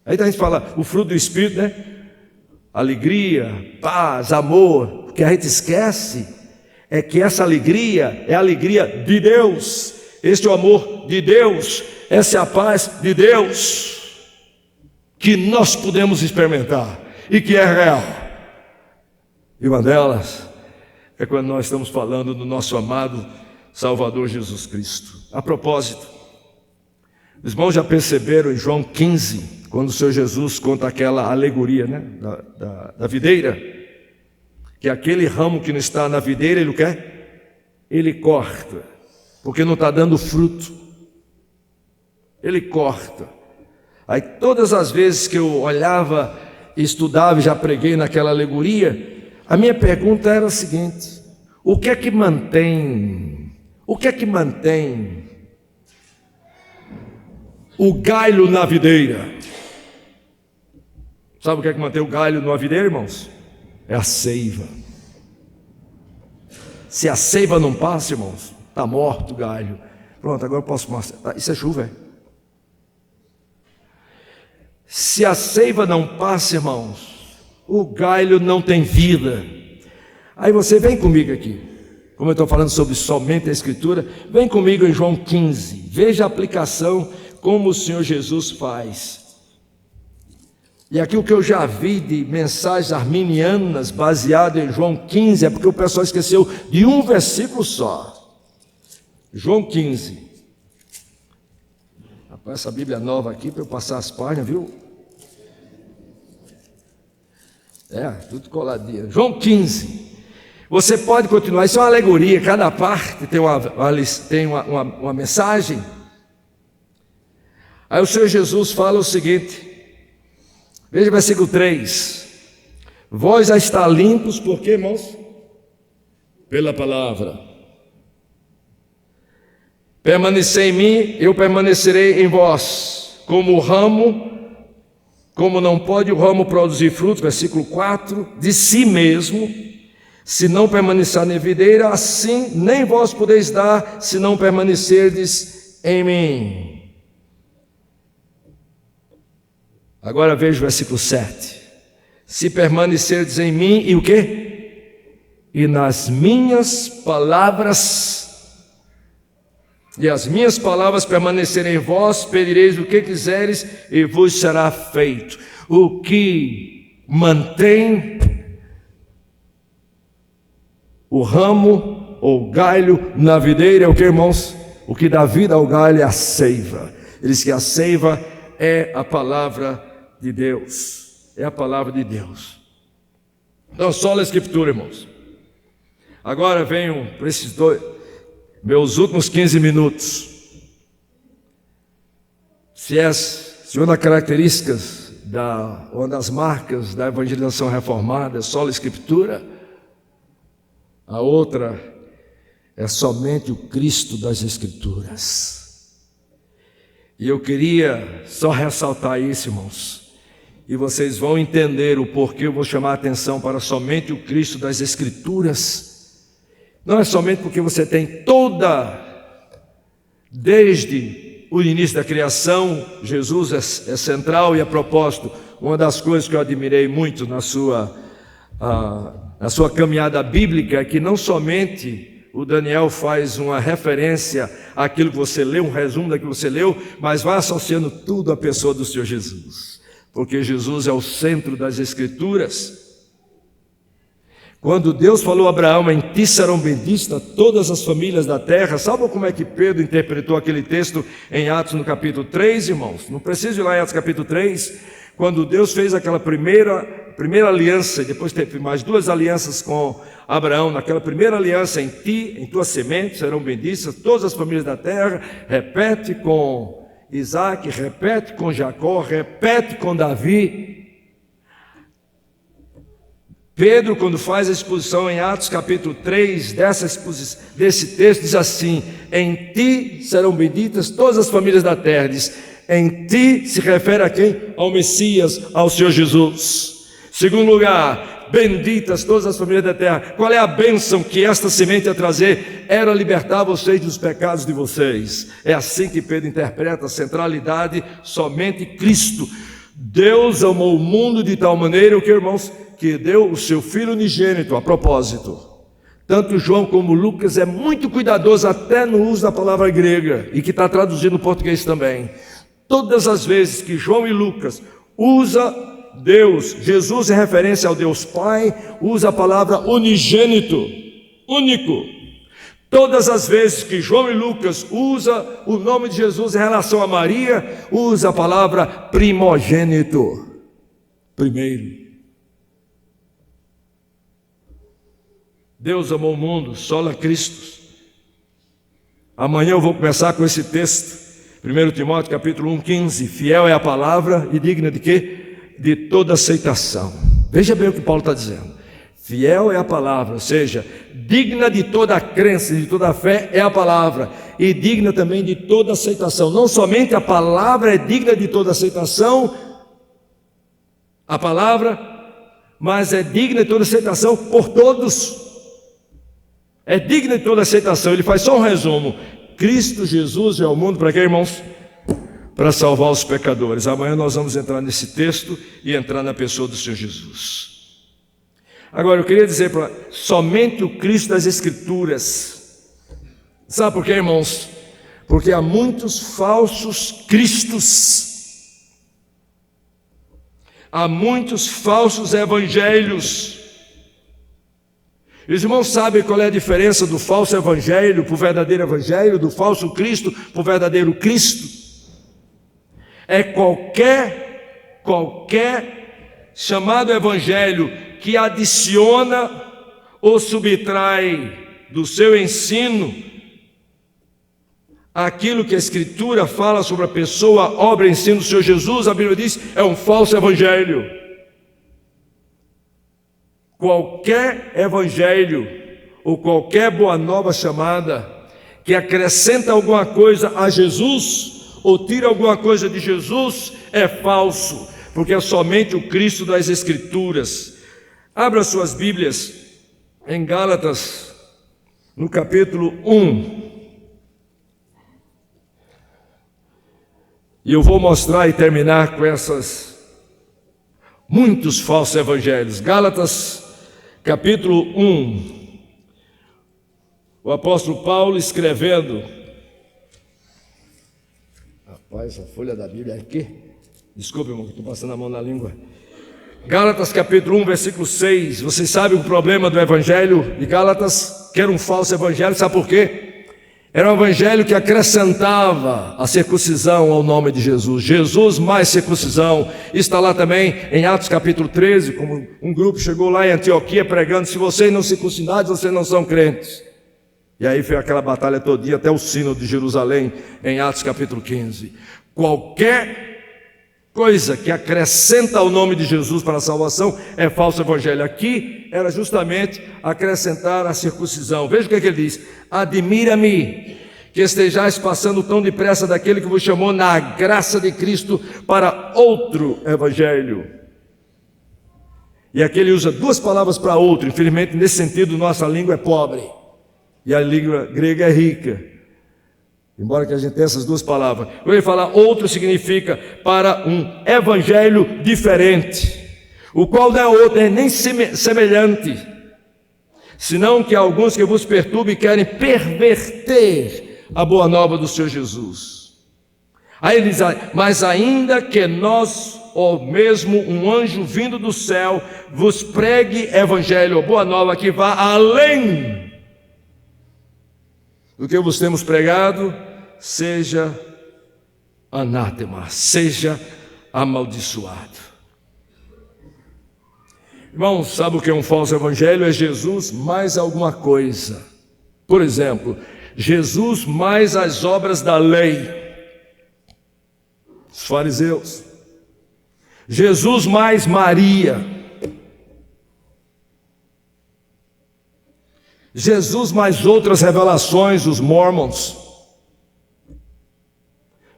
Aí a gente fala o fruto do Espírito, né? Alegria, paz, amor. O que a gente esquece é que essa alegria é a alegria de Deus. Este é o amor de Deus, essa é a paz de Deus, que nós podemos experimentar e que é real. E uma delas é quando nós estamos falando do nosso amado Salvador Jesus Cristo. A propósito, os irmãos já perceberam em João 15, quando o Senhor Jesus conta aquela alegoria, né, da videira, que aquele ramo que não está na videira, ele o quer? Ele corta. Porque não está dando fruto, ele corta. Aí todas as vezes que eu olhava, estudava e já preguei naquela alegoria, a minha pergunta era a seguinte: o que é que mantém o galho na videira? Sabe o que é que mantém o galho na videira, irmãos? É a seiva. Se a seiva não passa, irmãos, está morto o galho. Pronto, agora eu posso mostrar. Isso é chuva, é? Se a seiva não passa, irmãos, o galho não tem vida. Aí você vem comigo aqui. Como eu estou falando sobre somente a Escritura, vem comigo em João 15. Veja a aplicação como o Senhor Jesus faz. E aqui o que eu já vi de mensagens arminianas baseado em João 15 é porque o pessoal esqueceu de um versículo só. João 15. Rapaz, essa Bíblia nova aqui para eu passar as páginas, viu? Tudo coladinho. João 15. Você pode continuar, isso é uma alegoria, cada parte tem uma mensagem. Aí o Senhor Jesus fala o seguinte, veja o versículo 3. Vós já está limpos, por quê, irmãos? Pela palavra. Permanecei em mim, eu permanecerei em vós. Como o ramo, como não pode o ramo produzir frutos, versículo 4, de si mesmo, se não permanecer na videira, assim nem vós podeis dar, se não permanecerdes em mim. Agora veja o versículo 7. Se permanecerdes em mim, e o quê? E nas minhas palavras, e as minhas palavras permanecerem em vós, pedireis o que quiseres e vos será feito. O que mantém o ramo ou galho na videira é o que, irmãos? O que dá vida ao galho é a seiva. Ele diz que a seiva é a palavra de Deus. É a palavra de Deus. Então, só a Escritura, irmãos. Agora venho para esses meus últimos 15 minutos. Se uma das características uma das marcas da evangelização reformada é só a Escritura, a outra é somente o Cristo das Escrituras. E eu queria só ressaltar isso, irmãos, e vocês vão entender o porquê eu vou chamar a atenção para somente o Cristo das Escrituras. Não é somente porque você tem desde o início da criação, Jesus é central. E a propósito, uma das coisas que eu admirei muito na sua caminhada bíblica é que não somente o Daniel faz uma referência àquilo que você leu, um resumo daquilo que você leu, mas vai associando tudo à pessoa do Senhor Jesus. porque Jesus é o centro das Escrituras. Quando Deus falou a Abraão, em ti serão benditas todas as famílias da terra, sabe como é que Pedro interpretou aquele texto em Atos no capítulo 3, irmãos? Não precisa ir lá em Atos capítulo 3, quando Deus fez aquela primeira aliança, e depois teve mais duas alianças com Abraão. Naquela primeira aliança, em ti, em tua semente serão benditas todas as famílias da terra. Repete com Isaac, repete com Jacó, repete com Davi. Pedro, quando faz a exposição em Atos capítulo 3, desse texto, diz assim: em ti serão benditas todas as famílias da terra. Diz, em ti se refere a quem? Ao Messias, ao Senhor Jesus. Segundo lugar, benditas todas as famílias da terra. Qual é a bênção que esta semente ia trazer? Era libertar vocês dos pecados de vocês. É assim que Pedro interpreta a centralidade, somente Cristo. Deus amou o mundo de tal maneira, que, irmãos, que deu o seu Filho unigênito. A propósito, tanto João como Lucas é muito cuidadoso até no uso da palavra grega, e que está traduzido no português também. Todas as vezes que João e Lucas usa Deus, Jesus em referência ao Deus Pai, usa a palavra unigênito, único. Todas as vezes que João e Lucas usa o nome de Jesus em relação a Maria, usa a palavra primogênito, primeiro. Deus amou o mundo, sola Cristo. Amanhã eu vou começar com esse texto, 1 Timóteo capítulo 1:15. Fiel é a palavra e digna de quê? De toda aceitação. Veja bem o que Paulo está dizendo. Fiel é a palavra, ou seja, digna de toda a crença, de toda a fé é a palavra, e digna também de toda aceitação. Não somente a palavra é digna de toda aceitação, a palavra, mas é digna de toda aceitação por todos. É digna de toda aceitação. Ele faz só um resumo: Cristo Jesus veio ao mundo para quê, irmãos? Para salvar os pecadores. Amanhã nós vamos entrar nesse texto e entrar na pessoa do Senhor Jesus. Agora eu queria dizer para somente o Cristo das Escrituras. Sabe por quê, irmãos? Porque há muitos falsos cristos, há muitos falsos evangelhos. Os irmãos sabem qual é a diferença do falso evangelho para o verdadeiro evangelho, do falso Cristo para o verdadeiro Cristo? É qualquer chamado evangelho que adiciona ou subtrai do seu ensino aquilo que a Escritura fala sobre a pessoa, obra e ensino do Senhor Jesus. A Bíblia diz, é um falso evangelho. Qualquer evangelho ou qualquer boa nova chamada que acrescenta alguma coisa a Jesus ou tira alguma coisa de Jesus é falso, porque é somente o Cristo das Escrituras. Abra suas Bíblias em Gálatas, no capítulo 1. E eu vou mostrar e terminar com muitos falsos evangelhos. Gálatas, capítulo 1. O apóstolo Paulo escrevendo. Rapaz, a folha da Bíblia é aqui. Desculpe, irmão, que estou passando a mão na língua. Gálatas capítulo 1, versículo 6. Vocês sabem o problema do evangelho de Gálatas? Que era um falso evangelho, sabe por quê? Era um evangelho que acrescentava a circuncisão ao nome de Jesus. Jesus mais circuncisão. Está lá também em Atos capítulo 13, como um grupo chegou lá em Antioquia pregando, se vocês não circuncidados, vocês não são crentes. E aí foi aquela batalha todinha até o sínodo de Jerusalém, em Atos capítulo 15. Qualquer coisa que acrescenta o nome de Jesus para a salvação é falso evangelho. Aqui era justamente acrescentar a circuncisão. Veja o que ele diz: admira-me que estejais passando tão depressa daquele que vos chamou na graça de Cristo para outro evangelho. E aqui ele usa duas palavras para outro. Infelizmente, nesse sentido, nossa língua é pobre e a língua grega é rica, embora que a gente tenha essas duas palavras. Quando ele fala outro, significa para um evangelho diferente, o qual não é outro, nem semelhante, senão que alguns que vos perturbem querem perverter a boa nova do Senhor Jesus. Aí ele diz, mas ainda que nós ou mesmo um anjo vindo do céu, vos pregue evangelho, boa nova, que vá além do que vos temos pregado, seja anátema, seja amaldiçoado. Irmãos, sabe o que é um falso evangelho? É Jesus mais alguma coisa. Por exemplo, Jesus mais as obras da lei, os fariseus. Jesus mais Maria. Jesus mais outras revelações, os mormons.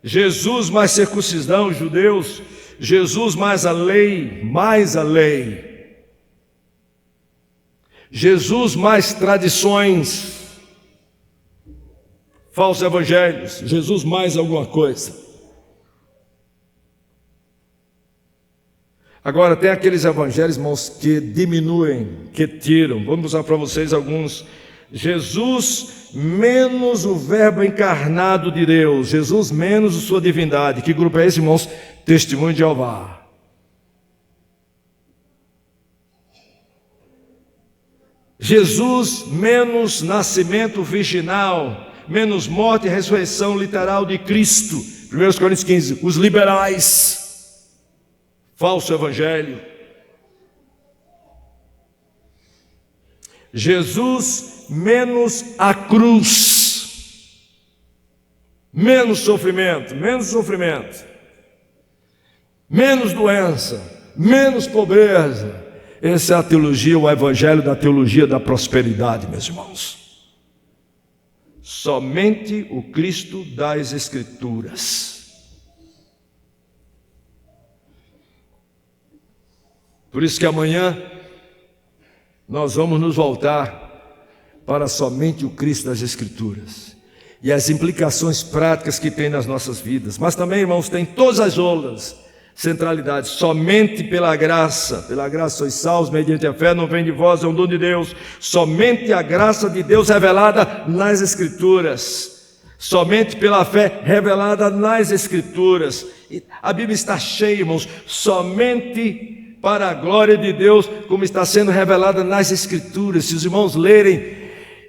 Jesus mais circuncisão, os judeus. Jesus mais a lei, mais a lei. Jesus mais tradições, falsos evangelhos. Jesus mais alguma coisa. Agora, tem aqueles evangelhos, irmãos, que diminuem, que tiram. Vamos usar para vocês alguns. Jesus menos o verbo encarnado de Deus. Jesus menos a sua divindade. Que grupo é esse, irmãos? Testemunho de Jeová. Jesus menos nascimento virginal, menos morte e ressurreição literal de Cristo. 1 Coríntios 15, os liberais, falso evangelho. Jesus menos a cruz, menos sofrimento, menos doença, menos pobreza. Essa é a teologia, o evangelho da teologia da prosperidade, meus irmãos. Somente o Cristo das Escrituras. Por isso que amanhã nós vamos nos voltar para somente o Cristo das Escrituras e as implicações práticas que tem nas nossas vidas. Mas também, irmãos, tem todas as outras centralidade, somente pela graça sois salvos mediante a fé, não vem de vós, é um dom de Deus. Somente a graça de Deus revelada nas Escrituras, somente pela fé revelada nas Escrituras. E a Bíblia está cheia, irmãos, somente para a glória de Deus, como está sendo revelada nas Escrituras. Se os irmãos lerem,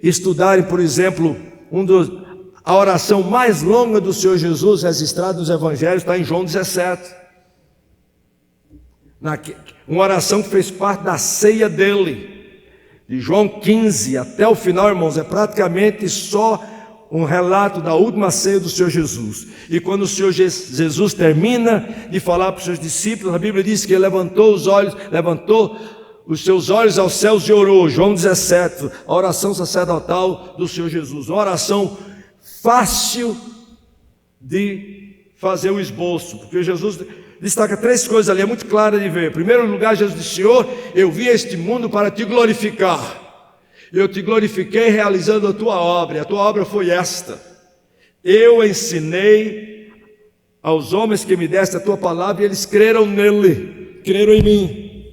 estudarem, por exemplo, a oração mais longa do Senhor Jesus, registrada nos Evangelhos, está em João 17. Uma oração que fez parte da ceia dele, de João 15 até o final, irmãos, é praticamente só um relato da última ceia do Senhor Jesus. E quando o Senhor Jesus termina de falar para os seus discípulos, a Bíblia diz que ele levantou os seus olhos aos céus e orou. João 17, a oração sacerdotal do Senhor Jesus, uma oração fácil de fazer o esboço, porque Jesus destaca três coisas ali, é muito clara de ver. Em primeiro lugar, Jesus disse: Senhor, eu vim a este mundo para te glorificar. Eu te glorifiquei realizando a tua obra. A tua obra foi esta: eu ensinei aos homens que me deste a tua palavra, e eles creram nele, creram em mim.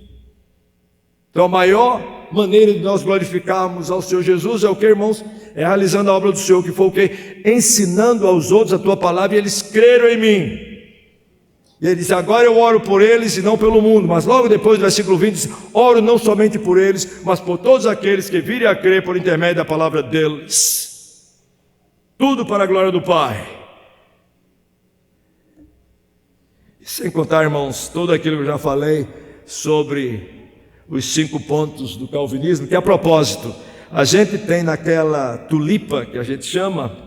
Então a maior maneira de nós glorificarmos ao Senhor Jesus é o que, irmãos? É realizando a obra do Senhor, que foi o que? Ensinando aos outros a tua palavra, e eles creram em mim. E ele diz: agora eu oro por eles e não pelo mundo. Mas logo depois, no versículo 20, diz: oro não somente por eles, mas por todos aqueles que virem a crer por intermédio da palavra deles. Tudo para a glória do Pai. E sem contar, irmãos, tudo aquilo que eu já falei sobre os 5 pontos do calvinismo, que a propósito, a gente tem naquela tulipa que a gente chama,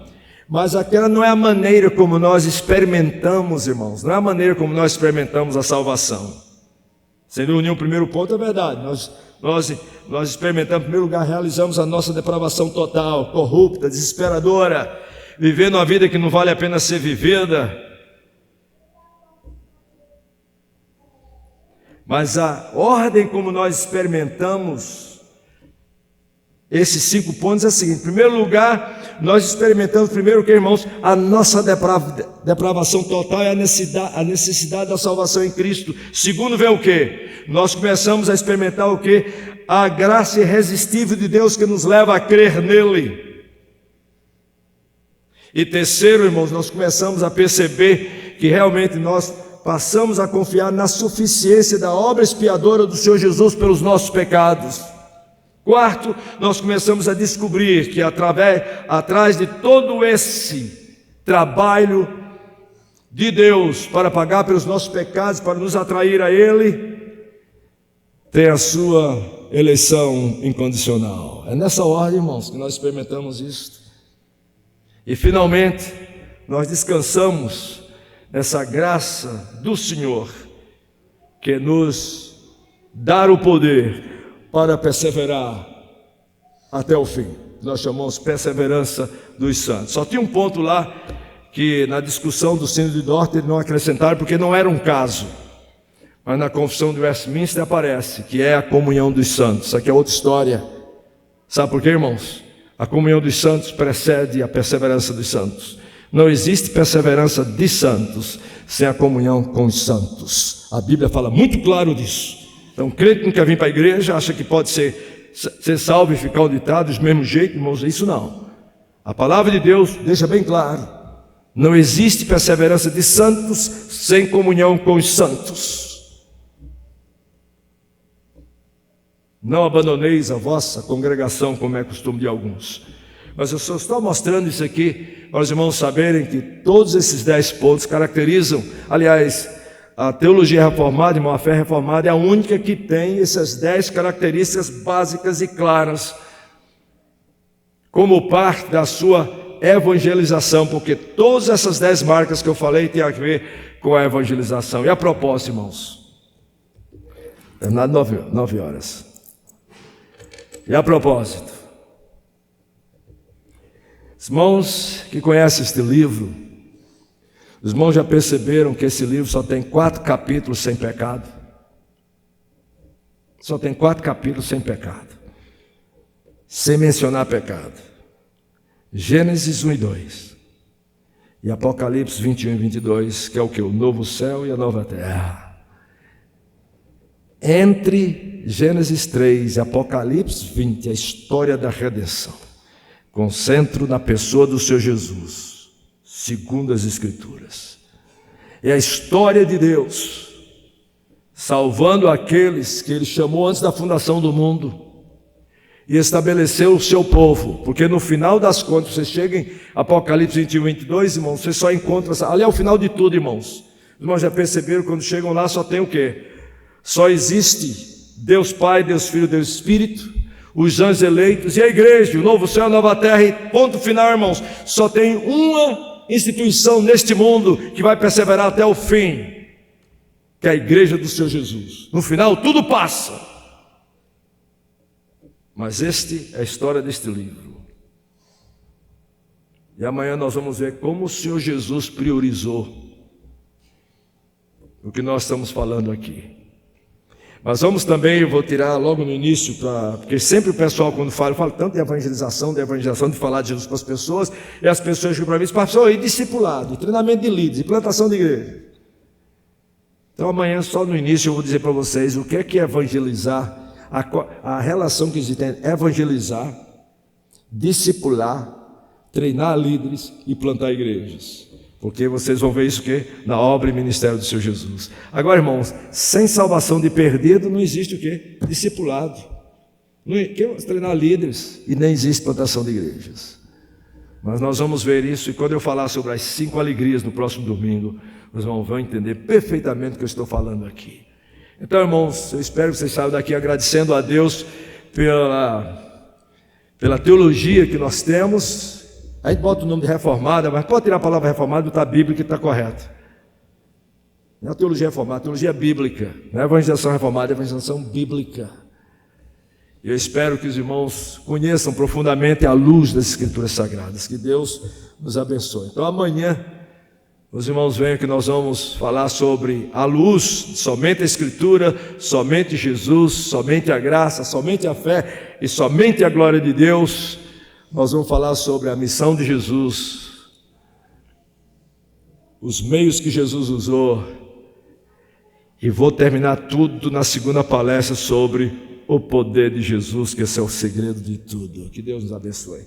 mas aquela não é a maneira como nós experimentamos, irmãos, não é a maneira como nós experimentamos a salvação. Sendo unir o primeiro ponto, é verdade, nós experimentamos, em primeiro lugar, realizamos a nossa depravação total, corrupta, desesperadora, vivendo uma vida que não vale a pena ser vivida. Mas a ordem como nós experimentamos esses 5 pontos é a seguinte: em primeiro lugar, nós experimentamos primeiro o que, irmãos? A nossa depravação total e a necessidade da salvação em Cristo. Segundo, vem o que? Nós começamos a experimentar o que? A graça irresistível de Deus que nos leva a crer nele. E terceiro, irmãos, nós começamos a perceber que realmente nós passamos a confiar na suficiência da obra expiadora do Senhor Jesus pelos nossos pecados. Quarto, nós começamos a descobrir que atrás de todo esse trabalho de Deus para pagar pelos nossos pecados, para nos atrair a Ele, tem a sua eleição incondicional. É nessa ordem, irmãos, que nós experimentamos isso. E finalmente, nós descansamos nessa graça do Senhor, que nos dá o poder para perseverar até o fim. Nós chamamos perseverança dos santos. Só tinha um ponto lá que na discussão do Sínodo de Dort eles não acrescentaram, porque não era um caso. Mas na Confissão de Westminster aparece, que é a comunhão dos santos. Isso aqui é outra história. Sabe por quê, irmãos? A comunhão dos santos precede a perseverança dos santos. Não existe perseverança de santos sem a comunhão com os santos. A Bíblia fala muito claro disso. Então, crente que não quer vir para a igreja, acha que pode ser salvo e ficar onde está, do mesmo jeito, irmãos, isso não. A palavra de Deus deixa bem claro. Não existe perseverança de santos sem comunhão com os santos. Não abandoneis a vossa congregação, como é costume de alguns. Mas eu só estou mostrando isso aqui para os irmãos saberem que todos esses 10 pontos caracterizam, aliás, a teologia reformada, irmão, a fé reformada é a única que tem essas 10 características básicas e claras como parte da sua evangelização, porque todas essas 10 marcas que eu falei têm a ver com a evangelização. E a propósito, irmãos, terminado 9 horas. E a propósito, os irmãos que conhecem este livro, os irmãos já perceberam que esse livro só tem 4 capítulos sem pecado? Só tem 4 capítulos sem pecado, sem mencionar pecado. Gênesis 1 e 2 e Apocalipse 21 e 22, que é o que? O novo céu e a nova terra. Entre Gênesis 3 e Apocalipse 20, a história da redenção, concentro na pessoa do Senhor Jesus, segundo as Escrituras. É a história de Deus salvando aqueles que Ele chamou antes da fundação do mundo e estabeleceu o seu povo, porque no final das contas, você chega em Apocalipse 21 e 22, irmãos, você só encontra, ali é o final de tudo, irmãos. Os irmãos já perceberam, quando chegam lá só tem o quê? Só existe Deus Pai, Deus Filho, Deus Espírito, os anjos eleitos e a igreja, o novo céu, a nova terra, e ponto final, irmãos. Só tem uma instituição neste mundo que vai perseverar até o fim, que é a igreja do Senhor Jesus. No final tudo passa, mas este é a história deste livro. E amanhã nós vamos ver como o Senhor Jesus priorizou o que nós estamos falando aqui. Mas vamos também, eu vou tirar logo no início, porque sempre o pessoal quando fala, eu falo tanto de evangelização, de falar de Jesus para as pessoas, e as pessoas chegam para mim e falam, pastor, e discipulado, e treinamento de líderes, e plantação de igreja. Então amanhã, só no início, eu vou dizer para vocês o que é evangelizar, a relação que existe entre evangelizar, discipular, treinar líderes e plantar igrejas. Porque vocês vão ver isso que na obra e ministério do Senhor Jesus. Agora, irmãos, sem salvação de perdido não existe o quê? Discipulado. Não existe treinar líderes e nem existe plantação de igrejas. Mas nós vamos ver isso, e quando eu falar sobre as 5 alegrias no próximo domingo, os irmãos vão entender perfeitamente o que eu estou falando aqui. Então, irmãos, eu espero que vocês saiam daqui agradecendo a Deus pela teologia que nós temos. A gente bota o nome de reformada, mas pode tirar a palavra reformada e botar a Bíblia que está correto. Não é a teologia reformada, é a teologia bíblica. Não é a evangelização reformada, é a evangelização bíblica. Eu espero que os irmãos conheçam profundamente a luz das Escrituras Sagradas. Que Deus nos abençoe. Então amanhã, os irmãos venham que nós vamos falar sobre a luz, somente a Escritura, somente Jesus, somente a graça, somente a fé e somente a glória de Deus. Nós vamos falar sobre a missão de Jesus, os meios que Jesus usou, e vou terminar tudo na segunda palestra sobre o poder de Jesus, que esse é o segredo de tudo. Que Deus nos abençoe.